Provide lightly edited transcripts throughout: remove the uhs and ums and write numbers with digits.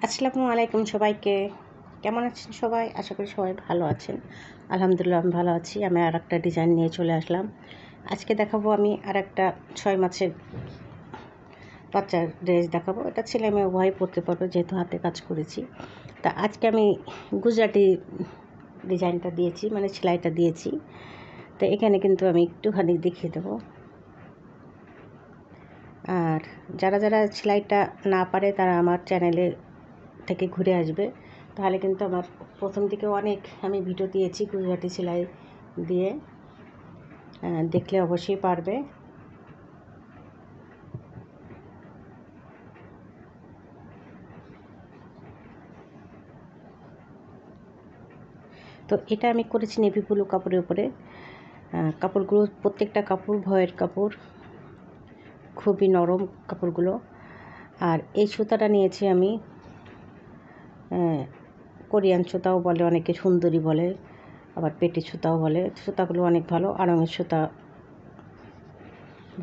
আসসালামু আলাইকুম সবাইকে। কেমন আছেন সবাই? আশা করি সবাই ভালো আছেন। আলহামদুলিল্লাহ আমি ভালো আছি। আমি আরেকটা ডিজাইন নিয়ে চলে আসলাম। আজকে দেখাবো আমি আরেকটা 6 মাসের বাচ্চার ড্রেস দেখাবো। এটা ছেলে মেয়ে উভয় পরতে পারবে যেহেতু হাতে কাজ করেছি। তা আজকে আমি গুজরাটি ডিজাইনটা দিয়েছি, মানে সেলাইটা দিয়েছি। তো এখানে কিন্তু আমি একটুখানি দেখিয়ে দেবো। আর যারা যারা সেলাইটা না পারে তারা আমার চ্যানেলে থেকে ঘুরে আসবে, তাহলে কিন্তু আমার প্রথম দিকে অনেক আমি ভিডিও দিয়েছি গুজরাটি সেলাই দিয়ে, দেখলে অবশ্যই পারবে। তো এটা আমি করেছি নেভি ব্লু কাপড়ের উপরে। কাপড়গুলো প্রত্যেকটা কাপড় ভয়ের কাপড়, খুবই নরম কাপড়গুলো। আর এই সুতাটা নিয়েছি আমি কোরিয়ান সুতাও বলে, অনেকে সুন্দরী বলে, আবার পেটি সুতাও বলে। সুতাগুলো অনেক ভালো, আড়ঙের সুতা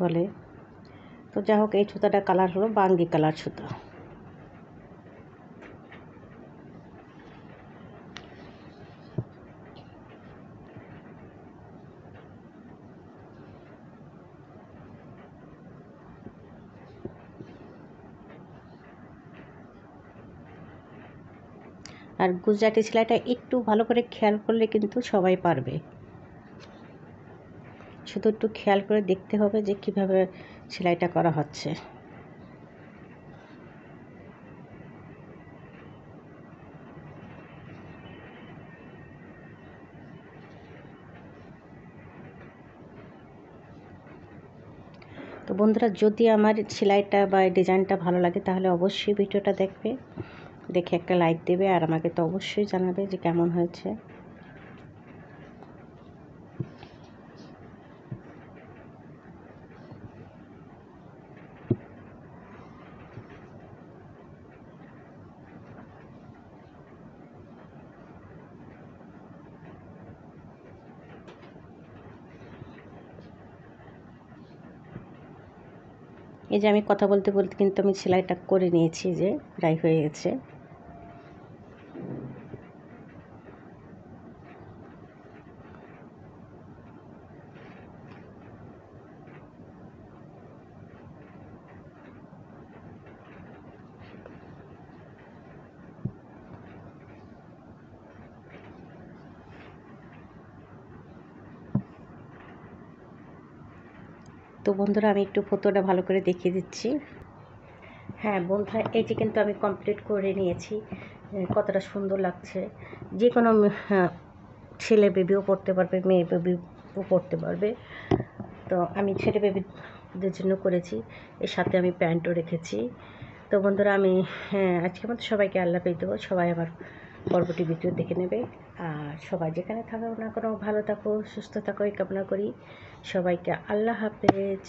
বলে। তো যাই হোক, এই সুতাটা কালার হলো বাঙ্গি কালার সুতা। আর গুজরাটি সেলাইটা একটু ভালো করে খেয়াল করলে কিন্তু সবাই পারবে। শুধু একটু খেয়াল করে দেখতে হবে যে কিভাবে সেলাইটা করা হচ্ছে। তো বন্ধুরা, যদি আমার সেলাইটা বা ডিজাইনটা ভালো লাগে তাহলে অবশ্যই ভিডিওটা দেখবে, দেখে একটা লাইক দেবে, আর আমাকে তো অবশ্যই জানাবে যে কেমন হয়েছে। এই যে আমি কথা বলতে বলতে কিন্তু আমি সেলাইটা করে নিয়েছি, যে প্রায় হয়ে গেছে। তো বন্ধুরা, আমি একটু ফটোটা ভালো করে দেখিয়ে দিচ্ছি। হ্যাঁ বন্ধুরা, এই যে কিন্তু আমি কমপ্লিট করে নিয়েছি। কতটা সুন্দর লাগছে। যে কোনো ছেলে বেবিও পড়তে পারবে, মেয়ে বেবিও পড়তে পারবে। তো আমি ছেলে বেবিদের জন্য করেছি, এর সাথে আমি প্যান্টও রেখেছি। তো বন্ধুরা, আমি আজকের মতো সবাইকে আল্লাহ হাফেজ দেবো। সবাই আমার পরবর্তী ভিডিও দেখে নেবে। আর সবাই যেখানে থাকো না কোনো ভালো থাকো, সুস্থ থাকো এই কামনা করি। সবাইকে আল্লাহ হাফেজ।